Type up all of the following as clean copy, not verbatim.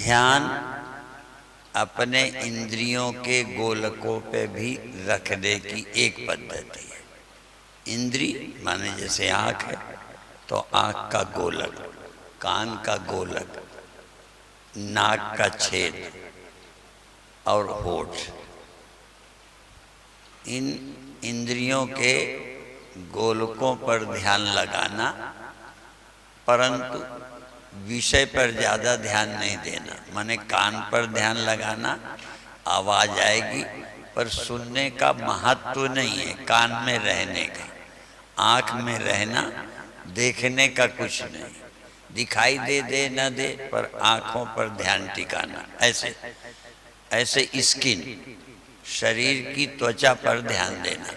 ध्यान अपने इंद्रियों के गोलकों पे भी रखने की एक पद्धति है। इंद्री माने जैसे आँख है तो आँख का गोलक, कान का गोलक, नाक का छेद और होठ, इन इंद्रियों के गोलकों पर ध्यान लगाना, परंतु विषय पर ज्यादा ध्यान नहीं देना। माने कान पर ध्यान लगाना, आवाज आएगी पर सुनने का महत्व नहीं है, कान में रहने का, आंख में रहना, देखने का कुछ नहीं, दिखाई दे न दे पर आंखों पर ध्यान टिकाना। ऐसे ऐसे स्किन, शरीर की त्वचा पर ध्यान देना।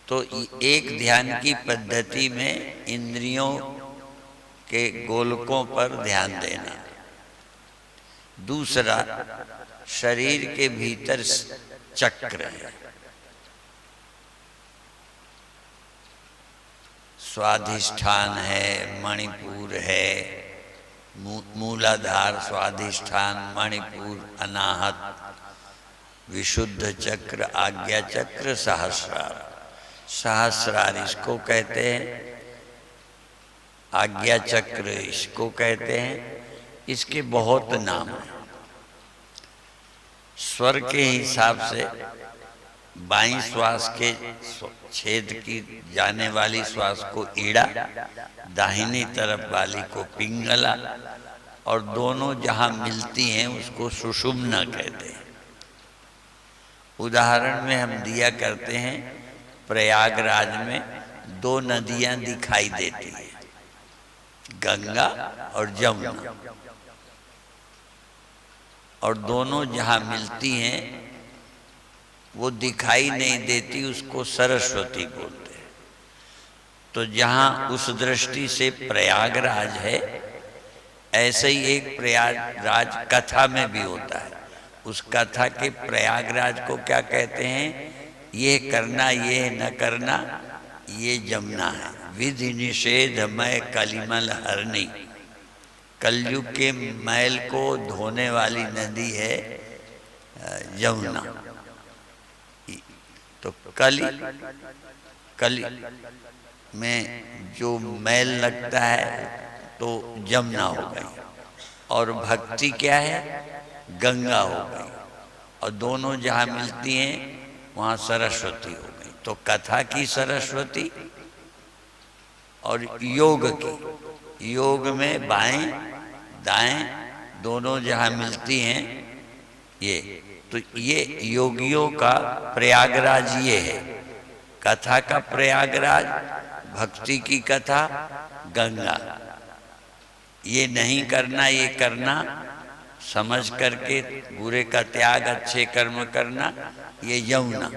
तो एक ध्यान की पद्धति में इंद्रियों के गोलकों पर ध्यान देना। दूसरा, शरीर के भीतर चक्र है, स्वाधिष्ठान है, मणिपुर है, मूलाधार, स्वाधिष्ठान, मणिपुर, अनाहत, विशुद्ध चक्र, आज्ञा चक्र, सहस्रार। सहस्रार इसको कहते हैं, आज्ञा चक्र इसको कहते हैं। इसके बहुत नाम हैं। स्वर के हिसाब से बाईं श्वास के छेद की जाने वाली श्वास को ईड़ा, दाहिनी तरफ वाली को पिंगला, और दोनों जहां मिलती हैं उसको सुषुम्ना कहते हैं। उदाहरण में हम दिया करते हैं, प्रयागराज में दो नदियां दिखाई देती हैं, गंगा और जमुना, और दोनों जहां मिलती हैं वो दिखाई नहीं देती, उसको सरस्वती बोलते हैं। तो जहां उस दृष्टि से प्रयागराज है, ऐसे ही एक प्रयागराज कथा में भी होता है। उस कथा के प्रयागराज को क्या कहते हैं? ये करना, ये न करना, ये जमुना है। विधि निषेध मय कलिमल हरनी, कलयुग के मैल को धोने वाली नदी है जमुना। तो कली में जो मैल लगता है तो जमुना हो गई, और भक्ति क्या है? गंगा हो गई, और दोनों जहां मिलती हैं वहां सरस्वती हो गई। तो कथा की सरस्वती और योग की, योग में बाएं दाएं दोनों जहां मिलती हैं, ये तो ये योगियों का प्रयागराज ये है। कथा का प्रयागराज, भक्ति की कथा गंगा। ये नहीं करना, ये करना, समझ करके बुरे का त्याग, अच्छे कर्म करना, ये यमुना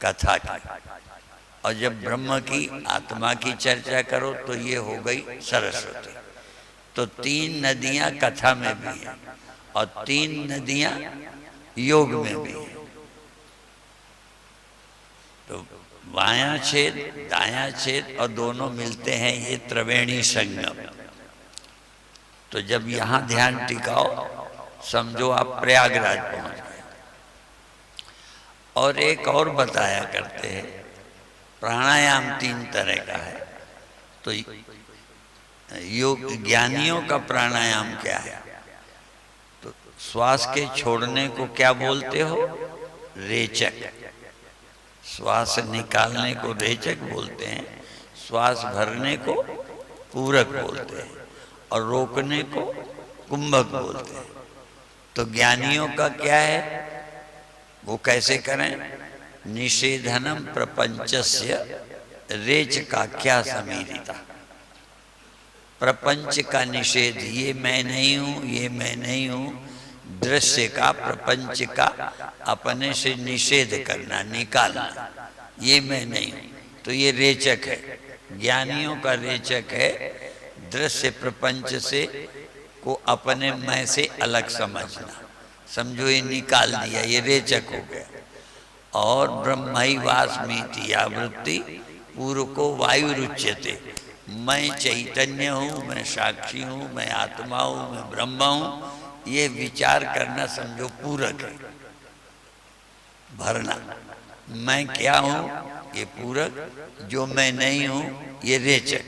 कथा की। और जब ब्रह्म की, आत्मा की चर्चा करो तो ये हो गई सरस्वती। तो तीन नदियां कथा में भी हैं और तीन नदियां योग में भी हैं। तो बायां छेद, दायां छेद और दोनों मिलते हैं, ये त्रिवेणी संगम। तो जब यहां ध्यान टिकाओ, समझो आप प्रयागराज पहुंच गए। और एक और बताया करते हैं, प्राणायाम तीन तरह का है। तो योग ज्ञानियों का प्राणायाम क्या है? तो श्वास के छोड़ने को क्या बोलते हो? रेचक। श्वास निकालने को रेचक बोलते हैं, श्वास भरने को पूरक बोलते हैं, और रोकने को कुंभक बोलते हैं। तो ज्ञानियों का क्या है? वो कैसे करें? निषेधनम प्रपंचस्य रेचकाख्या समीरिता। प्रपंच का निषेध, ये मैं नहीं हूं, ये मैं नहीं हूं, दृश्य का, प्रपंच का अपने से निषेध करना, निकालना, ये मैं नहीं हूं। तो ये रेचक है। ज्ञानियों का रेचक है दृश्य प्रपंच से को अपने मैं से अलग समझना। समझो ये निकाल दिया, ये रेचक हो गया। और ब्रह्मैवास्मीति या वृत्ति पूर्व को वायु रुच्यते, मैं चैतन्य हूँ, मैं साक्षी हूँ, मैं आत्मा हूँ, मैं ब्रह्म हूँ, ये विचार करना समझो पूरक है। भरना मैं क्या हूँ ये पूरक, जो मैं नहीं हूँ ये रेचक,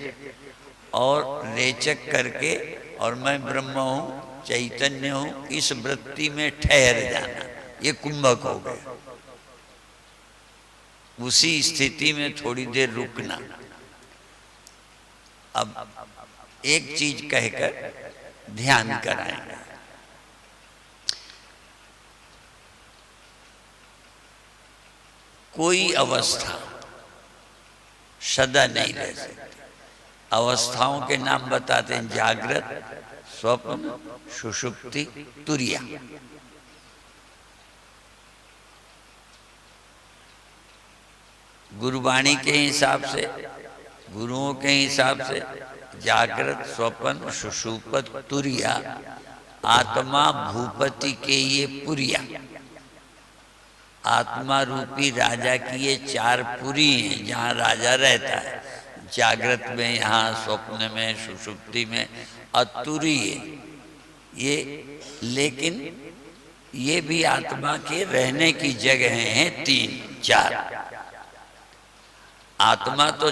और रेचक करके और मैं ब्रह्म हूँ, चैतन्य हूँ, इस वृत्ति में ठहर जाना, ये कुंभक हो गया। उसी स्थिति में थोड़ी देर रुकना। अब एक चीज कहकर ध्यान कराएंगे। कोई अवस्था सदा नहीं रह सकती। अवस्थाओं के नाम बताते हैं, जागृत, स्वप्न, सुषुप्ति, तुरिया। गुरुवाणी के हिसाब से, गुरुओं के हिसाब से जागृत, स्वप्न, सुषुप्त, तुरिया, आत्मा भूपति के ये पुरिया। आत्मा रूपी राजा की ये चार पुरी हैं जहाँ राजा रहता है। जागृत में, यहाँ स्वप्न में, सुषुप्ति में, अतुरी है ये। लेकिन ये भी आत्मा के रहने की जगह हैं तीन चार। आत्मा तो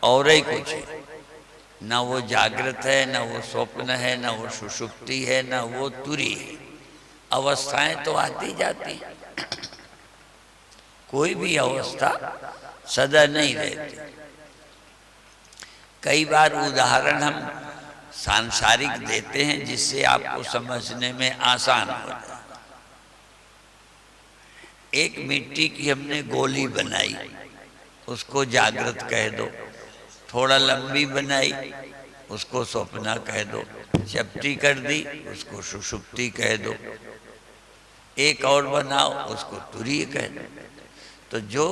और ही कुछ है, ना वो जागृत है, ना वो स्वप्न है, ना वो सुषुप्ति है, ना वो तुरी है। अवस्थाएं तो आती जाती हैं, कोई भी अवस्था सदा नहीं रहती। कई बार उदाहरण हम सांसारिक देते हैं जिससे आपको समझने में आसान हो जाए। एक मिट्टी की हमने गोली बनाई, उसको जागृत कह दो। थोड़ा लंबी बनाई, उसको स्वप्ना कह दो। चपटी कर दी, उसको सुषुप्ति कह दो। एक और बनाओ, उसको तुरीय कह दो। तो जो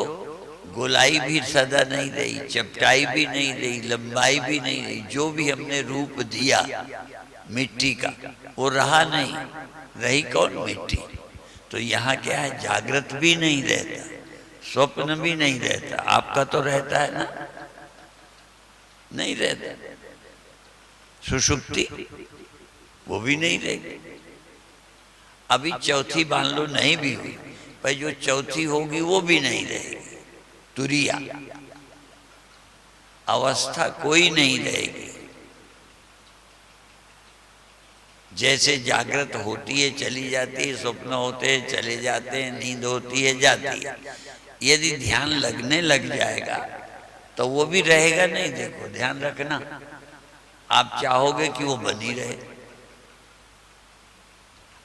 गोलाई भी सदा नहीं रही, चपटाई भी नहीं रही, लंबाई भी नहीं रही, जो भी हमने रूप दिया मिट्टी का, वो रहा नहीं। रही कौन? मिट्टी। तो यहाँ क्या है, जागृत भी नहीं रहता, स्वप्न भी नहीं रहता। आपका तो रहता है ना? नहीं रहता। सुषुप्ति वो भी नहीं रहेगी। अभी चौथी मान लो नहीं भी हुई, पर जो चौथी होगी वो भी नहीं रहेगी। तुरिया अवस्था कोई नहीं रहेगी। जैसे जागृत होती है चली जाती है, स्वप्न होते हैं चले जाते हैं, नींद होती है जाती है। यदि ध्यान लगने लग जाएगा तो वो भी रहेगा नहीं। देखो ध्यान रखना, आप चाहोगे कि वो बनी रहे,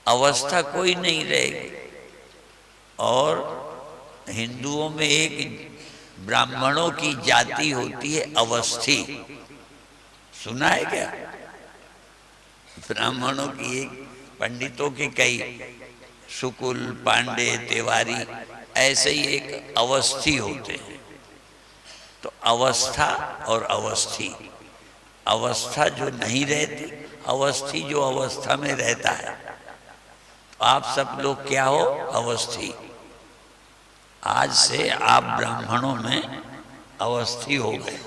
अवस्था कोई नहीं रहेगी। और हिंदुओं में एक ब्राह्मणों की जाति होती है अवस्थी, सुना है क्या? ब्राह्मणों की एक, पंडितों के कई, शुकुल, पांडे, तिवारी, ऐसे ही एक अवस्थी होते हैं। तो अवस्था और अवस्थी, अवस्था जो नहीं रहती, अवस्थी जो अवस्था में रहता है। तो आप सब लोग क्या हो? अवस्थी। आज से आप ब्राह्मणों में अवस्थी हो गए।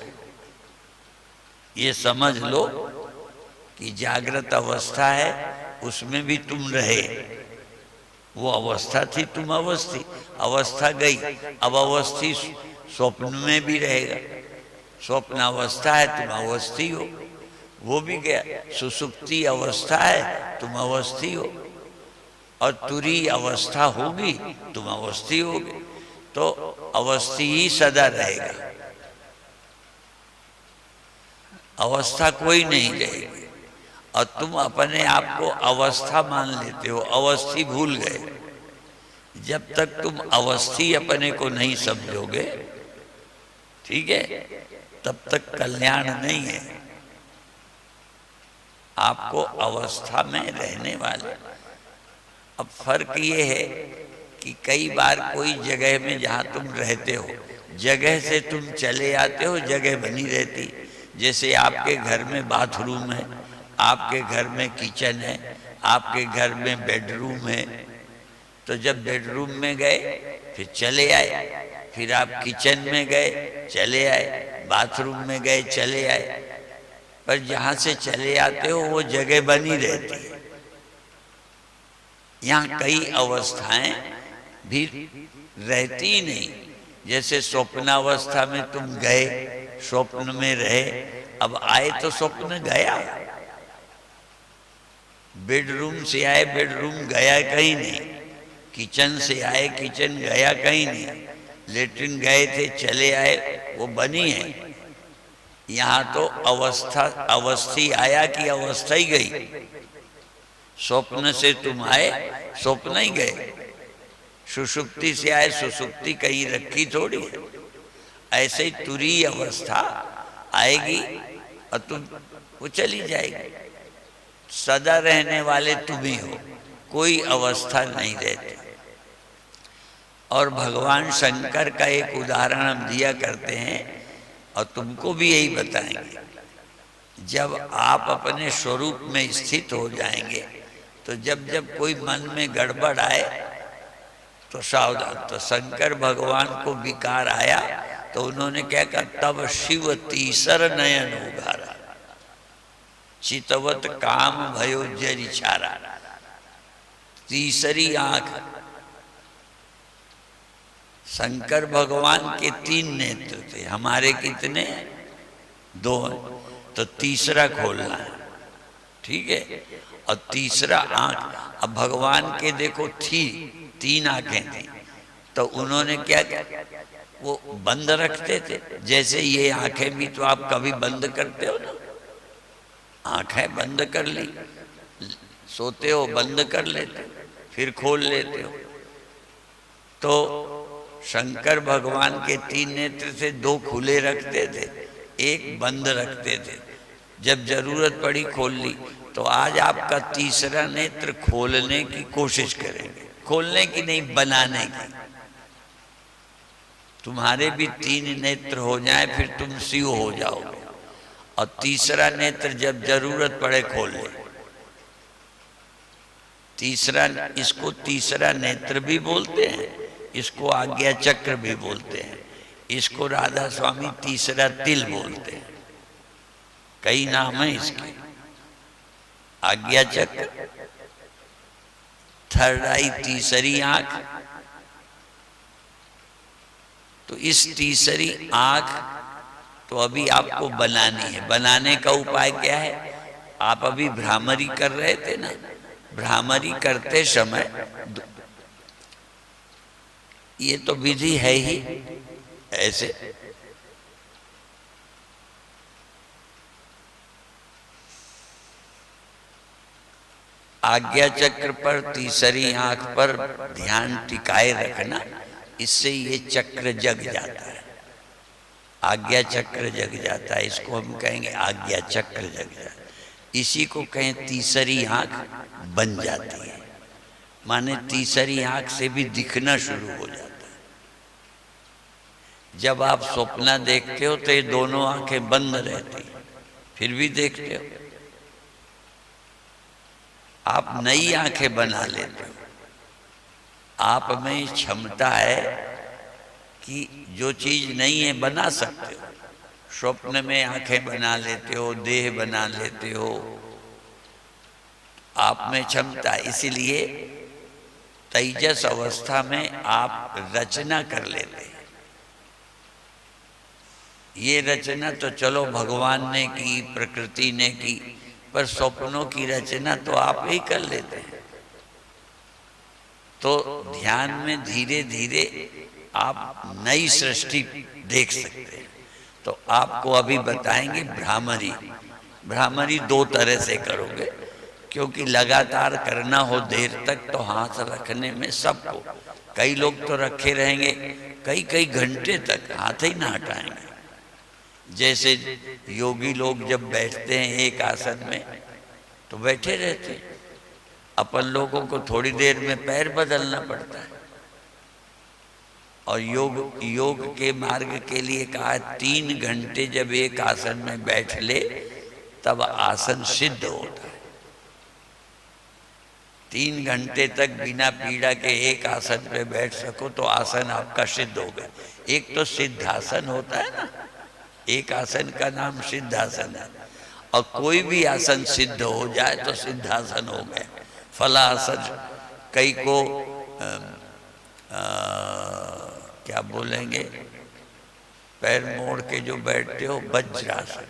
ये समझ लो कि जागृत अवस्था है, उसमें भी तुम रहे। वो अवस्था थी, तुम अवस्थी। अवस्था गई, अब अवस्थी स्वप्न में भी रहेगा। स्वप्न अवस्था है, तुम अवस्थी हो, वो भी गया। सुसुप्ति अवस्था है, तुम अवस्थी हो। और तुरी अवस्था होगी, तुम अवस्थी होगे। तो अवस्थी ही सदा रहेगा, अवस्था कोई नहीं रहेगी। और तुम अपने आप को अवस्था मान लेते हो, अवस्थी भूल गए। जब तक तुम अवस्थी अपने को नहीं समझोगे, ठीक है, तब तक कल्याण नहीं है। आपको अवस्था में रहने वाले। अब फर्क ये है कि कई बार कोई जगह में जहाँ तुम रहते हो, जगह से तुम चले आते हो, जगह बनी रहती। जैसे आपके घर में बाथरूम है, आपके घर में किचन है, आपके घर में बेडरूम है। तो जब बेडरूम में गए फिर चले आए, फिर आप किचन में गए चले आए, बाथरूम में गए, चले आए, पर जहां से चले आते हो वो जगह बनी रहती है। यहाँ कई अवस्थाएं भी रहती ही नहीं। जैसे स्वप्नावस्था में तुम गए, स्वप्न में रहे, अब आए तो स्वप्न गया। बेडरूम से आए, बेडरूम गया कहीं नहीं। किचन से आए, किचन गया कहीं नहीं। लेटरिन गए थे, चले आए, वो बनी है। यहाँ तो अवस्था, अवस्थी आया कि अवस्था ही गई। स्वप्न से तुम आए, स्वप्न ही गए। सुषुप्ति से आए, सुषुप्ति कहीं रखी थोड़ी है। ऐसे ही तुरीय अवस्था आएगी और तुम वो चली जाएगी। सदा रहने वाले तुम ही हो, कोई अवस्था नहीं रहती। और भगवान शंकर का एक उदाहरण हम दिया करते हैं और तुमको भी यही बताएंगे। जब आप अपने स्वरूप में स्थित हो जाएंगे तो जब जब कोई मन में गड़बड़ आए तो सावधान। तो शंकर भगवान को विकार आया तो उन्होंने क्या कहा, तब शिव तीसर नयन उघारा, चितवत काम भयो जरि छारा। तीसरी आंख, शंकर भगवान के 3 नेत्र थे, हमारे कितने? 2। तो तीसरा खोलना है, ठीक है। और तीसरा आंख, अब भगवान के देखो 3 आंखें थी, तो उन्होंने क्या किया, वो बंद रखते थे। जैसे ये आंखें भी तो आप कभी बंद करते हो ना, आंखें बंद कर ली, सोते हो बंद कर लेते, फिर खोल लेते हो। तो शंकर भगवान के 3 नेत्र से 2 खुले रखते थे, 1 बंद रखते थे। जब जरूरत पड़ी खोल ली। तो आज आपका तीसरा नेत्र खोलने की कोशिश करेंगे, खोलने की नहीं, बनाने की। तुम्हारे भी 3 नेत्र हो जाए, फिर तुम शिव हो जाओगे। और तीसरा नेत्र जब जरूरत पड़े खोल ले। तीसरा, इसको तीसरा नेत्र भी बोलते हैं, इसको आज्ञा चक्र भी बोलते हैं, इसको राधा स्वामी तीसरा तिल बोलते हैं। कई नाम है इसके। आज्ञा चक्र, थर्ड आई, तीसरी आंख। तो इस तीसरी आंख तो अभी आपको बनानी है। बनाने का उपाय क्या है? आप अभी भ्रामरी कर रहे थे ना, भ्रामरी करते समय ये तो विधि है ही ऐसे। आज्ञा चक्र पर तीसरी आंख पर ध्यान टिकाए रखना, इससे ये चक्र जग जाता है। आज्ञा चक्र जग जाता है, इसको हम कहेंगे आज्ञा चक्र जग जाता है। इसी को कहें तीसरी आंख बन जाती है, माने तीसरी आंख से भी दिखना शुरू हो जाता है। जब आप स्वप्न देखते हो तो ये दोनों आंखें बंद रहती, फिर भी देखते हो। आप नई आंखें बना लेते हो। आप में क्षमता है कि जो चीज नहीं है बना सकते हो। स्वप्न में आंखें बना लेते हो, देह बना लेते हो, आप में क्षमता। इसीलिए तेजस अवस्था में आप रचना कर लेते हैं। ये रचना तो चलो भगवान ने की, प्रकृति ने की, पर स्वप्नों की रचना तो आप ही कर लेते हैं। तो ध्यान में धीरे धीरे आप नई सृष्टि देख सकते हैं। तो आपको अभी बताएंगे भ्रामरी। भ्रामरी 2 तरह से करोगे, क्योंकि लगातार करना हो देर तक तो हाथ रखने में सबको, कई लोग तो रखे रहेंगे कई कई घंटे तक, हाथ ही ना हटाएंगे। जैसे योगी लोग जब बैठते हैं एक आसन में तो बैठे रहते हैं, अपन लोगों को थोड़ी देर में पैर बदलना पड़ता है। और योग के मार्ग के लिए कहा 3 घंटे जब एक आसन में बैठ ले तब आसन सिद्ध होता है। 3 घंटे तक बिना पीड़ा के एक आसन पे बैठ सको तो आसन आपका सिद्ध हो गया। एक तो सिद्धासन होता है ना, एक आसन का नाम सिद्धासन है। और कोई भी आसन सिद्ध हो जाए तो सिद्धासन हो गया। फलासन, कई को क्या बोलेंगे, पैर मोड़ के जो बैठते हो, वज्रासन।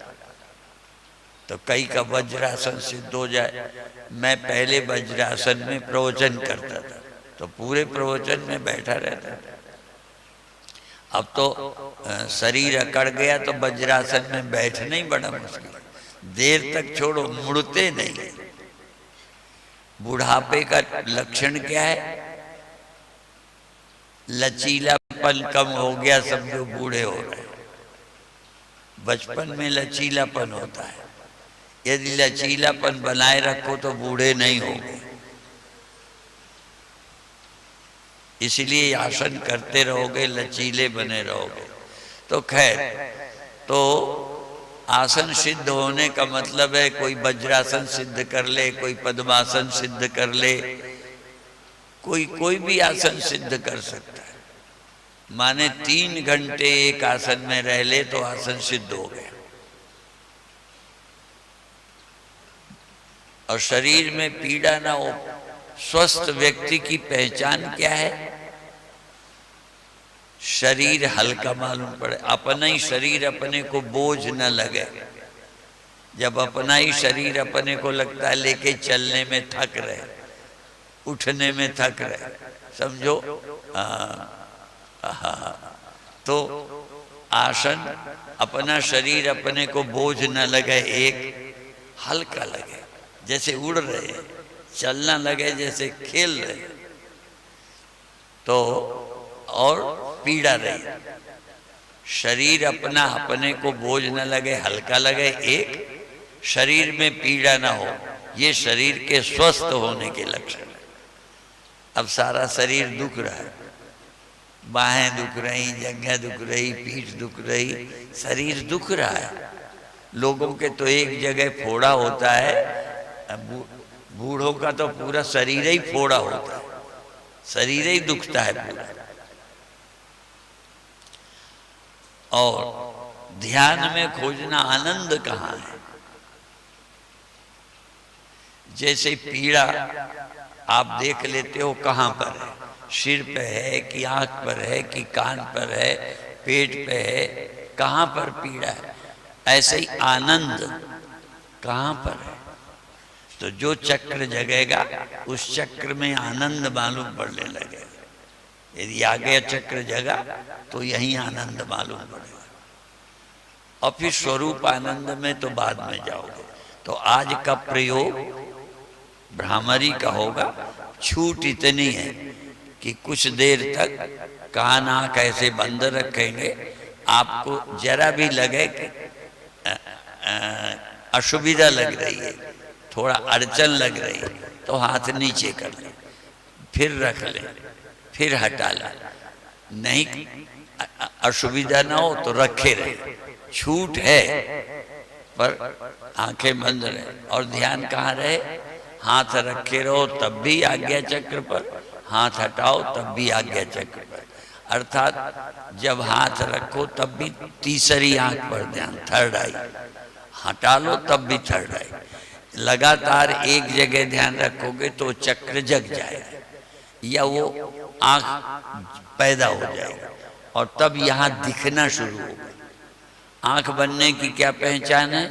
तो कई का वज्रासन सिद्ध हो जाए। मैं पहले वज्रासन में प्रवचन करता था, तो पूरे प्रवचन में बैठा रहता था। अब तो शरीर अकड़ गया तो वज्रासन में बैठना ही बड़ा मुश्किल। देर तक छोड़ो, मुड़ते नहीं। बुढ़ापे का लक्षण क्या है? लचीलापन कम हो गया, सब जो बूढ़े हो रहे हैं। बचपन में लचीलापन होता है, यदि लचीलापन बनाए रखो तो बूढ़े नहीं होगे। इसलिए आसन करते रहोगे, लचीले बने रहोगे। तो खैर, तो आसन सिद्ध होने का मतलब है कोई वज्रासन सिद्ध कर ले, कोई पद्मासन सिद्ध कर ले, कोई भी आसन सिद्ध कर सकता है। माने 3 घंटे एक आसन में रह ले तो आसन सिद्ध हो गया। और शरीर में पीड़ा ना हो। स्वस्थ व्यक्ति की पहचान क्या है? शरीर हल्का मालूम पड़े, अपना ही शरीर अपने को बोझ न लगे। जब अपना ही शरीर अपने को लगता है लेके चलने में थक रहे, उठने में थक रहे, समझो। तो आसन, अपना शरीर अपने को बोझ न लगे, एक हल्का लगे, जैसे उड़ रहे हैं, चलना लगे जैसे खेल रहे। तो और पीड़ा रही, शरीर अपना अपने को बोझ न लगे, हल्का लगे, एक शरीर में पीड़ा ना हो। ये शरीर के स्वस्थ होने के लक्षण है। अब सारा शरीर दुख रहा है, बाहें दुख रही, जंघें दुख रही, पीठ दुख रही, शरीर दुख रहा है। लोगों के तो एक जगह फोड़ा होता है, बूढ़ों का तो पूरा शरीर ही फोड़ा होता है, शरीर ही दुखता है पूरा। और ध्यान में खोजना आनंद कहाँ है? जैसे पीड़ा आप देख लेते हो कहाँ पर है, सिर पे है कि आंख पर है कि कान पर है, पेट पे है, कहाँ पर पीड़ा है? ऐसे ही आनंद कहाँ पर है? तो जो चक्र जगेगा उस चक्र में आनंद मालूम पड़ने लगेगा। यदि आगे चक्र जगा तो यही आनंद मालूम पड़ेगा। और फिर स्वरूप आनंद में तो बाद में जाओगे। तो आज का प्रयोग भ्रामरी का होगा। छूट इतनी है कि कुछ देर तक कान आंख ऐसे बंद रखेंगे। आपको जरा भी लगे कि असुविधा लग रही है, थोड़ा अड़चन लग रही है, तो हाथ नीचे कर लें, फिर रख लें, फिर हटा लें। नहीं असुविधा ना हो तो रखे रहे। छूट है पर आंखें बंद रहे। और ध्यान कहाँ रहे? हाथ रखे रहो तब भी आज्ञा चक्र पर, हाथ हटाओ तब भी आज्ञा चक्र पर। अर्थात जब हाथ रखो तब भी तीसरी आंख पर ध्यान, थर्ड आई। हटा लो तब भी थर्ड आई। लगातार एक जगह ध्यान रखोगे तो चक्र जग जाएगा या वो आंख पैदा हो जाएगा और तब यहाँ दिखना शुरू होगा। आंख बनने की क्या पहचान है?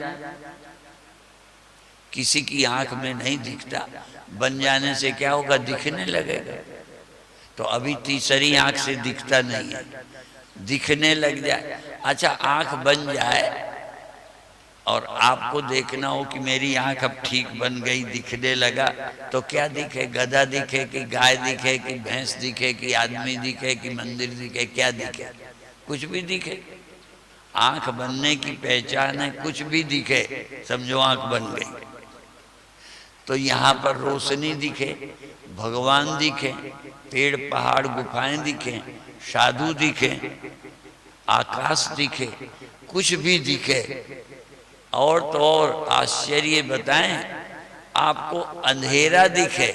किसी की आंख में नहीं दिखता, बन जाने से क्या होगा? दिखने लगेगा। तो अभी तीसरी आंख से दिखता नहीं है, दिखने लग जाए। अच्छा, आंख बन जाए और आपको देखना हो कि मेरी आंख अब ठीक बन गई, दिखने लगा, तो क्या दिखे? गधा दिखे कि गाय दिखे कि भैंस दिखे कि आदमी दिखे कि मंदिर दिखे? क्या दिखे? कुछ भी दिखे। आंख बनने की पहचान है कुछ भी दिखे, समझो आंख बन गई। तो यहाँ पर रोशनी दिखे, भगवान दिखे, पेड़ पहाड़ गुफाएं दिखे, साधु दिखे, आकाश दिखे, कुछ भी दिखे। और तो और आश्चर्य बताएं, आपको अंधेरा दिखे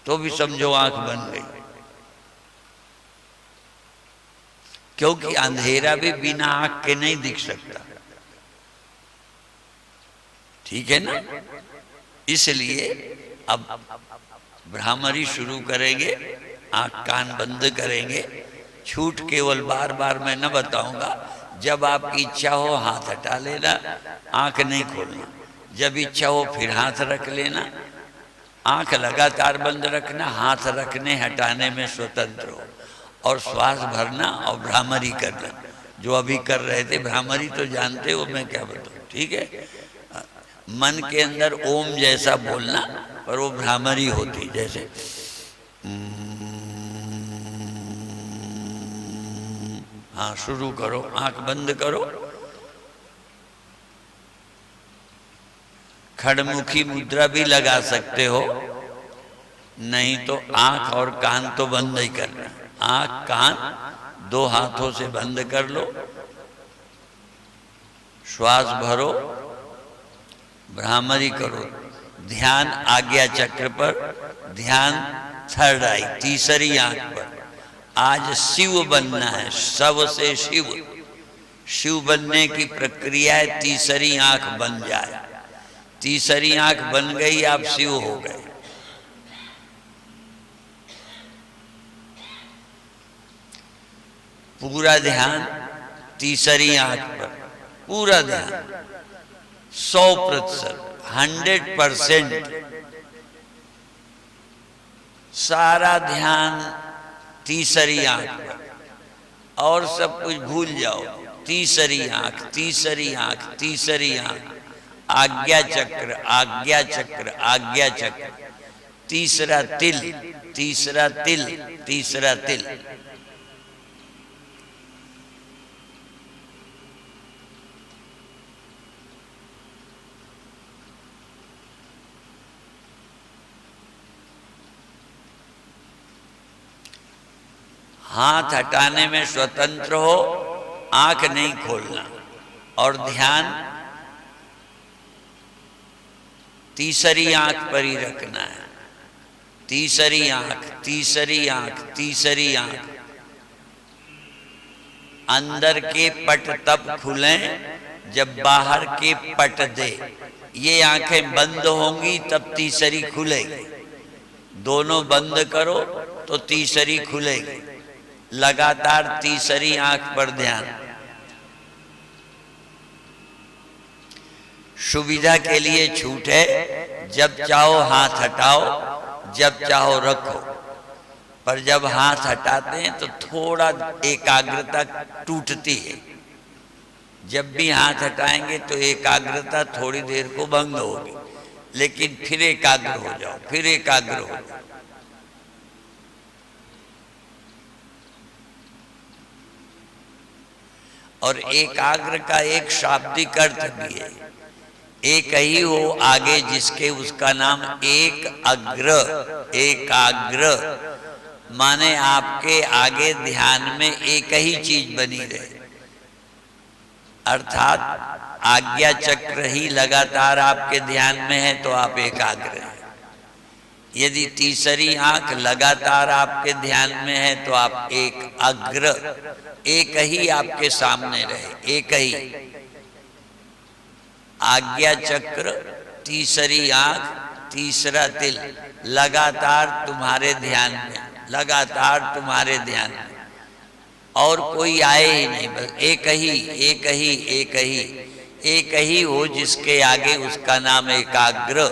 तो भी समझो आंख बन गई। क्योंकि अंधेरा भी बिना आंख के नहीं दिख सकता, ठीक है ना। इसलिए अब भ्रामरी शुरू करेंगे, आंख कान बंद करेंगे। छूट केवल बार बार मैं न बताऊंगा। जब आपकी इच्छा हो हाथ हटा लेना, आंख नहीं खोलना। जब इच्छा हो फिर हाथ रख लेना, आंख लगातार बंद रखना, हाथ रखने हटाने में स्वतंत्र हो, और श्वास भरना और भ्रामरी करना। जो अभी कर रहे थे भ्रामरी तो जानते हो, मैं क्या बताऊं, ठीक है। मन के अंदर ओम जैसा बोलना, पर वो भ्रामरी होती, जैसे हाँ शुरू करो, आंख बंद करो। खड़मुखी मुद्रा भी लगा सकते हो, नहीं तो आंख और कान तो बंद ही करना। आंख कान दो हाथों से बंद कर लो, श्वास भरो, भ्रामरी करो। ध्यान आज्ञा चक्र पर, ध्यान थर्ड आई, तीसरी आंख पर। आज शिव बनना है, सब से शिव। शिव बनने की प्रक्रिया है, तीसरी आंख बन जाए। तीसरी आंख बन गई, आप शिव हो गए। पूरा ध्यान तीसरी आंख पर, पूरा ध्यान 100%, 100%। सारा ध्यान तीसरी आंख पर, और सब कुछ भूल जाओ। तीसरी आंख, तीसरी आंख, तीसरी आंख। आज्ञा चक्र, आज्ञा चक्र, आज्ञा चक्र। तीसरा तिल, तीसरा तिल, तीसरा तिल। हाथ हटाने में स्वतंत्र हो, आंख नहीं खोलना, और ध्यान तीसरी आंख पर ही रखना है। तीसरी आंख, तीसरी आंख, तीसरी आंख। अंदर के पट तब खुलें जब बाहर के पट दे। ये आंखें बंद होंगी तब तीसरी खुलेगी। दोनों बंद करो तो तीसरी खुलेगी। लगातार तीसरी आंख पर ध्यान। सुविधा के लिए छूट है, जब चाहो हाथ हटाओ, जब चाहो रखो। पर जब हाथ हटाते हैं तो थोड़ा एकाग्रता टूटती है। जब भी हाथ हटाएंगे तो एकाग्रता थोड़ी देर को भंग होगी, लेकिन फिर एकाग्र हो जाओ, फिर एकाग्र हो जाओ। और एकाग्र का एक शाब्दिक अर्थ भी है। एक ही हो आगे जिसके, उसका नाम एक अग्र। एकाग्र माने आपके आगे ध्यान में एक ही चीज बनी रहे, अर्थात आज्ञा चक्र ही लगातार आपके ध्यान में है तो आप एकाग्र हैं। यदि तीसरी आंख लगातार आपके ध्यान में है तो आप एक अग्र, एक ही आपके सामने रहे, एक ही। आज्ञा चक्र, तीसरी आंख, तीसरा तिल लगातार तुम्हारे ध्यान में, लगातार तुम्हारे ध्यान में, और कोई आए ही नहीं। बस एक ही, एक ही, एक ही, एक ही हो जिसके आगे, उसका नाम एकाग्र।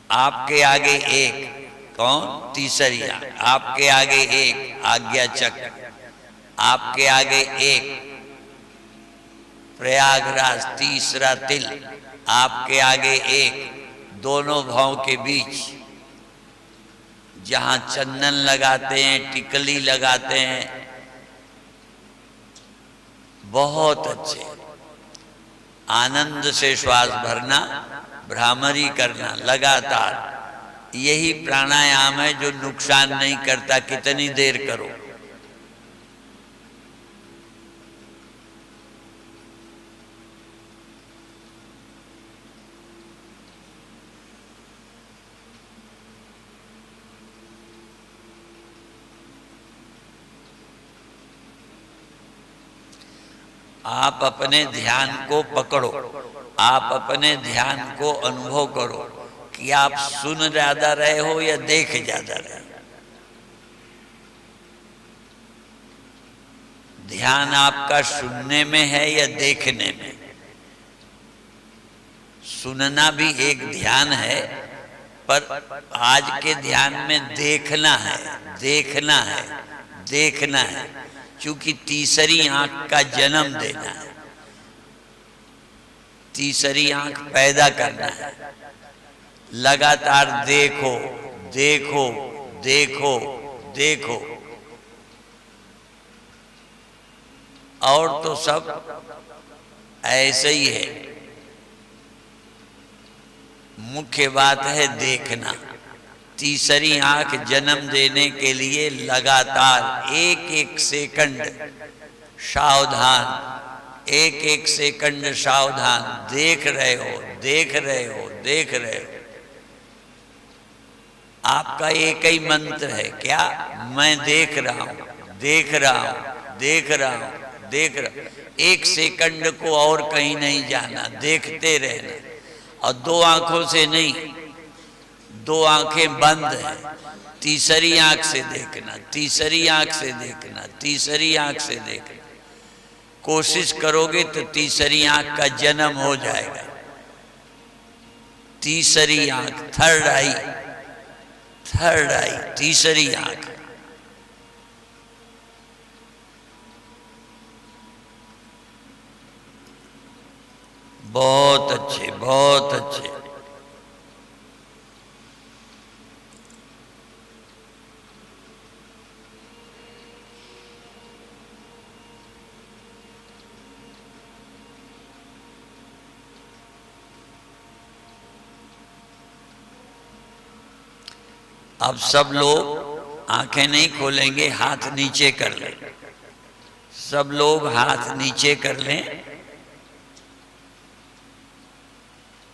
आपके आगे एक कौन? तीसरी आंख। आपके आगे एक आज्ञा चक्र, आपके आगे एक प्रयागराज, तीसरा तिल, आपके आगे एक दोनों भाव के बीच जहां चंदन लगाते हैं, टिकली लगाते हैं, बहुत अच्छे। आनंद से श्वास भरना, भ्रामरी करना लगातार। यही प्राणायाम है जो नुकसान नहीं करता, कितनी देर करो। आप अपने ध्यान को पकड़ो, आप अपने ध्यान को अनुभव करो कि आप सुन ज्यादा रहे हो या देख ज्यादा रहे हो। ध्यान आपका सुनने में है या देखने में? सुनना भी एक ध्यान है, पर आज के ध्यान में देखना है, देखना है, देखना है, क्योंकि तीसरी आंख का जन्म देना है, तीसरी आंख पैदा करना है। लगातार देखो देखो देखो देखो, और तो सब ऐसे ही है। मुख्य बात है देखना। तीसरी आंख जन्म देने के लिए लगातार एक एक सेकंड सावधान, एक एक सेकंड सावधान, देख रहे हो, देख रहे हो, देख रहे हो। आपका एक ही मंत्र है क्या? मैं देख रहा हूं, देख रहा हूं, देख रहा हूं, देख रहा। एक सेकंड को और कहीं नहीं जाना, देखते रहना। और दो आंखों से नहीं, दो आंखें बंद है, तीसरी आंख से देखना, तीसरी आंख से देखना, तीसरी आंख से देखना। कोशिश करोगे तो तीसरी आंख का जन्म हो जाएगा। तीसरी आंख, थर्ड आई, थर्ड आई, तीसरी आंख। बहुत अच्छे, बहुत अच्छे। अब सब लोग आंखें नहीं खोलेंगे, हाथ नीचे कर लें। सब लोग हाथ नीचे कर लें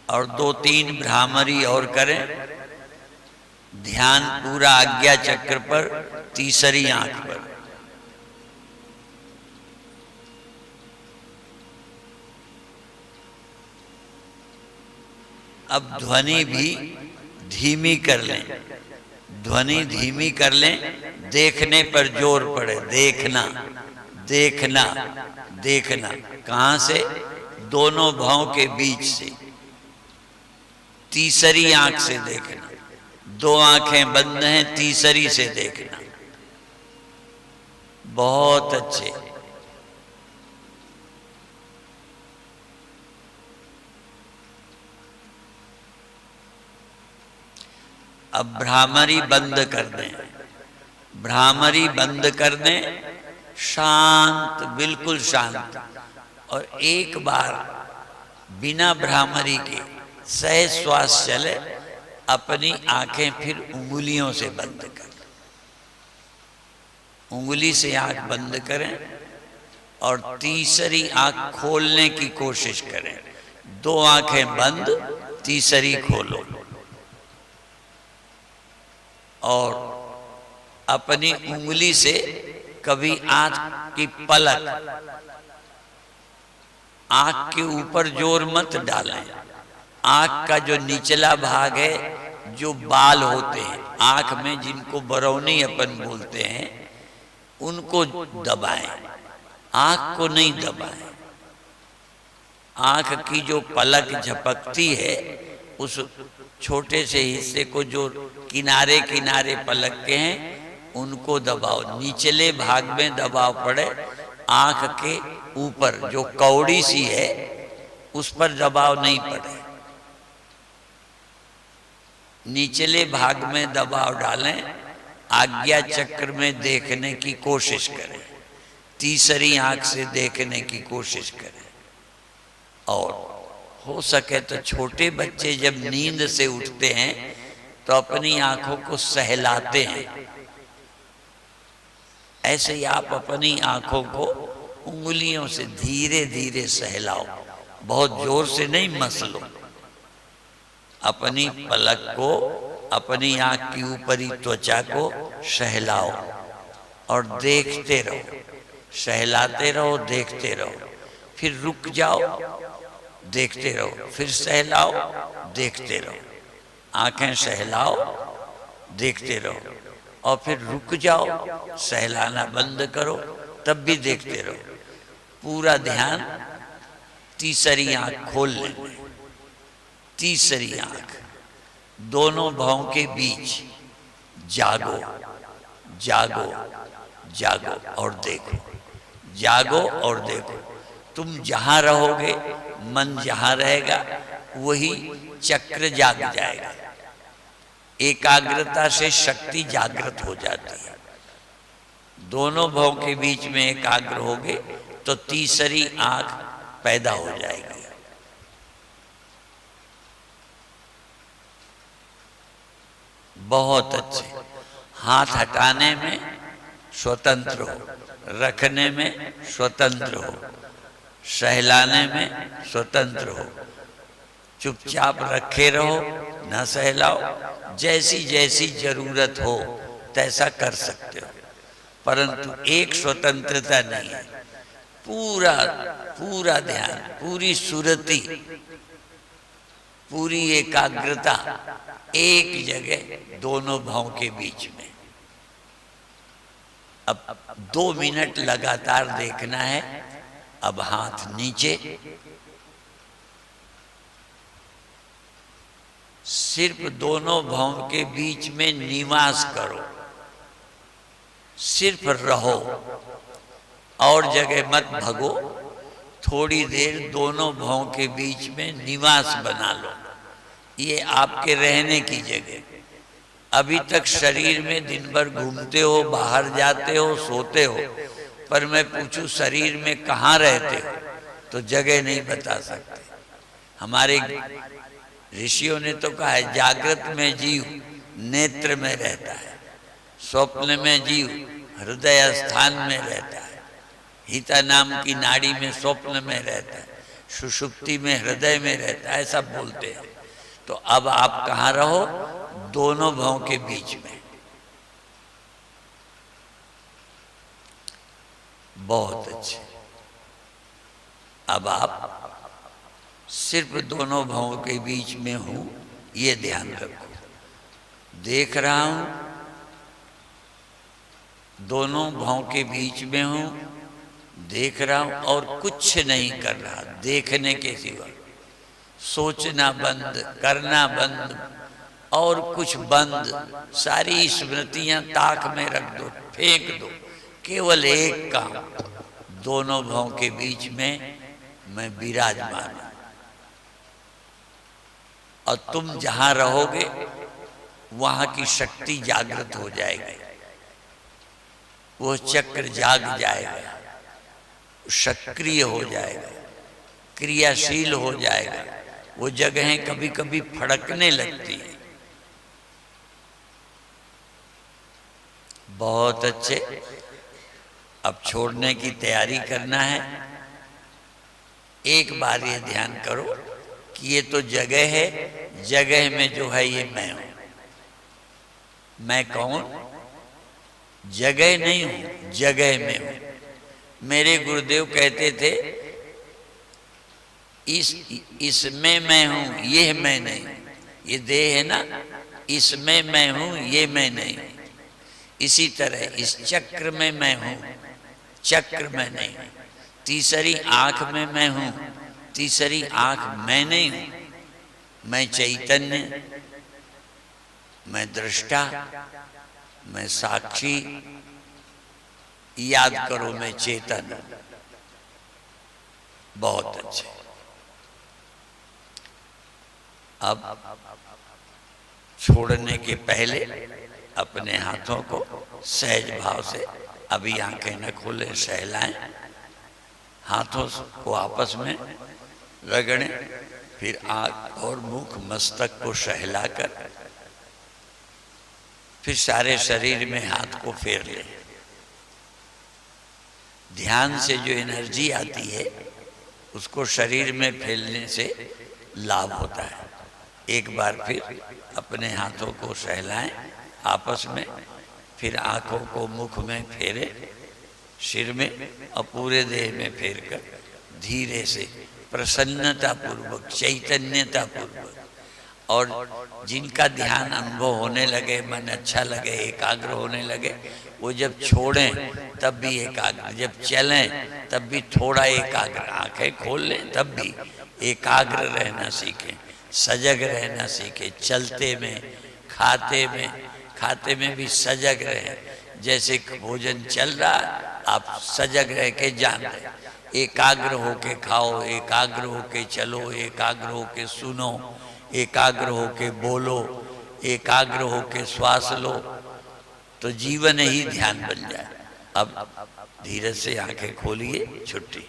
और दो तीन भ्रामरी और करें। ध्यान पूरा आज्ञा चक्र पर, तीसरी आंख पर। अब ध्वनि भी धीमी कर लें, ध्वनि धीमी कर लें। देखने पर जोर पड़े, देखना, देखना, देखना। कहां से? दोनों भौं के बीच से, तीसरी आंख से देखना। दो आंखें बंद हैं, तीसरी से देखना। बहुत अच्छे। अब भ्रामरी बंद कर दें, भ्रामरी बंद कर दें। शांत, बिल्कुल शांत। और एक बार बिना भ्रामरी के सहज श्वास चले। अपनी आंखें फिर उंगलियों से बंद करें, उंगली से आंख बंद करें और तीसरी आंख खोलने की कोशिश करें। दो आंखें बंद, तीसरी खोलो। और अपनी उंगली से कभी आंख की पलक, आंख के ऊपर जोर मत डालें। आंख का जो निचला भाग है, जो बाल होते हैं आंख में, जिनको बरौनी अपन बोलते हैं, उनको दबाएं, आंख को नहीं दबाएं। आंख की जो पलक झपकती है, उस छोटे से हिस्से को जो किनारे किनारे पलक के हैं, उनको दबाओ। निचले भाग में दबाव पड़े। आंख के ऊपर जो कौड़ी सी है, उस पर दबाव नहीं पड़े। निचले भाग में दबाव डालें। आज्ञा चक्र में देखने की कोशिश करें, तीसरी आंख से देखने की कोशिश करें। और हो सके तो छोटे बच्चे जब नींद से उठते हैं तो अपनी आंखों को सहलाते हैं। ऐसे ही आप अपनी आंखों को उंगलियों से धीरे धीरे सहलाओ, बहुत जोर से नहीं मसलो। अपनी पलक को, अपनी आंख की ऊपरी त्वचा को सहलाओ और देखते रहो, सहलाते रहो, देखते रहो। फिर रुक जाओ, देखते रहो, फिर सहलाओ, देखते रहो, आंखें सहलाओ, देखते रहो, और फिर रुक जाओ, सहलाना बंद करो, तब भी देखते रहो। पूरा ध्यान तीसरी आंख खोल लेंगे। तीसरी आंख दोनों भौं के बीच, जागो जागो जागो और देखो, जागो और देखो। तुम जहां रहोगे, मन जहां रहेगा, वही चक्र जाग जाएगा। एकाग्रता से शक्ति जागृत हो जाती है। दोनों भौं के बीच में एकाग्र होगे तो तीसरी आंख पैदा हो जाएगी। बहुत अच्छे। हाथ हटाने में स्वतंत्र हो, रखने में स्वतंत्र हो, सहलाने में स्वतंत्र हो। चुपचाप रखे रहो, न सहलाओ। जैसी जैसी जरूरत हो तैसा कर सकते हो, परंतु एक स्वतंत्रता नहीं है। पूरा पूरा ध्यान, पूरी सुरति, पूरी एकाग्रता एक जगह दोनों भावों के बीच में। अब 2 मिनट लगातार देखना है। अब हाथ नीचे, सिर्फ दोनों भावों के बीच में निवास करो, सिर्फ रहो, और जगह मत भगो। थोड़ी देर दोनों भावों के बीच में निवास बना लो। ये आपके रहने की जगह। अभी तक शरीर में दिन भर घूमते हो, बाहर जाते हो, सोते हो, पर मैं पूछूं शरीर में कहाँ रहते हो, तो जगह नहीं बता सकते। हमारे ऋषियों ने तो कहा है, जागृत में जीव नेत्र में रहता है, स्वप्न में जीव हृदय स्थान में रहता है, हिता नाम की नाड़ी में स्वप्न में रहता है, सुषुप्ति में हृदय में रहता है, ऐसा बोलते हैं। तो अब आप कहाँ रहो? दोनों भावों के बीच में। बहुत अच्छे। अब आप सिर्फ दोनों भावों के बीच में हूं, ये ध्यान रखो। देख रहा हूं, दोनों भावों के बीच में हूं, देख रहा हूं, और कुछ नहीं कर रहा देखने के सिवा। सोचना बंद, करना बंद, और कुछ बंद। सारी स्मृतियां ताक में रख दो, फेंक दो। केवल एक काम, दोनों भावों के बीच में मैं विराजमान हूं, और तुम जहां रहोगे वहां की शक्ति जागृत हो जाएगी। वो चक्र जाग जाएगा, सक्रिय हो जाएगा, क्रियाशील हो जाएगा। वो जगहें कभी कभी फड़कने लगती हैं। बहुत अच्छे। अब छोड़ने की तैयारी करना है। एक बार ये ध्यान करो कि ये तो जगह है, जगह में जो है ये मैं हूं। मैं कौन? जगह नहीं हूं, जगह में हूं। मेरे गुरुदेव कहते थे, इसमें मैं हूं, ये मैं नहीं। ये देह है ना, इसमें मैं हूं, ये मैं नहीं। इसी तरह इस चक्र में मैं हूं, चक्र में नहीं। तीसरी आंख में मैं हूं, तीसरी आंख मैं नहीं हूं। मैं चैतन्य, मैं दृष्टा, मैं साक्षी। याद करो, मैं चेतन। बहुत अच्छे। अब छोड़ने के पहले अपने हाथों को सहज भाव से, अभी आंखें न खोलें, सहलाएं। हाथों को आपस में रगड़ें, फिर आंख और मुख मस्तक को सहलाकर फिर सारे शरीर में हाथ को फेर लें। ध्यान से जो एनर्जी आती है उसको शरीर में फैलने से लाभ होता है। एक बार फिर अपने हाथों को सहलाएं आपस में, फिर आंखों को मुख में फेरे, सिर में और पूरे देह में फेर कर धीरे से, प्रसन्नता पूर्वक, चैतन्यता पूर्वक। और जिनका ध्यान अनुभव होने लगे, मन अच्छा लगे, एकाग्र होने लगे, वो जब छोड़ें तब भी एकाग्र, जब चलें तब भी थोड़ा एकाग्र, आंखें खोल लें तब भी एकाग्र रहना सीखें, सजग रहना सीखें। चलते में, खाते में भी सजग रहें। जैसे भोजन चल रहा, आप सजग रह के जान रहे, एकाग्र होके खाओ, एकाग्र होके चलो, एकाग्र होके सुनो, एकाग्र होके बोलो, एकाग्र होके श्वास लो, तो जीवन ही ध्यान बन जाए। अब धीरज से आंखें खोलिए, छुट्टी।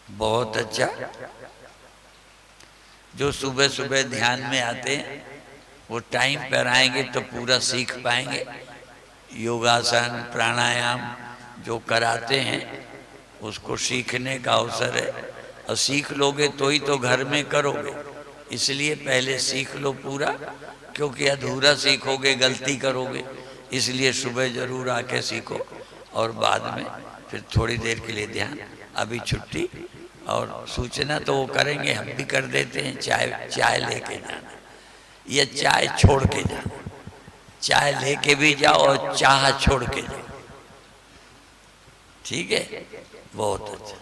बहुत अच्छा। जो सुबह सुबह ध्यान में आते हैं वो टाइम पर आएंगे तो पूरा सीख पाएंगे। योगासन, प्राणायाम जो कराते हैं उसको सीखने का अवसर है, और सीख लोगे तो ही तो घर में करोगे। इसलिए पहले सीख लो पूरा, क्योंकि अधूरा सीखोगे गलती करोगे। इसलिए सुबह जरूर आके सीखो, और बाद में फिर थोड़ी देर के लिए ध्यान। अभी छुट्टी, और सूचना तो वो करेंगे, हम भी कर देते हैं। चाय लेके जाना या चाय छोड़ के जाना, चाय लेके भी जाओ और चाह छोड़ के जाओ, ठीक है? बहुत अच्छा।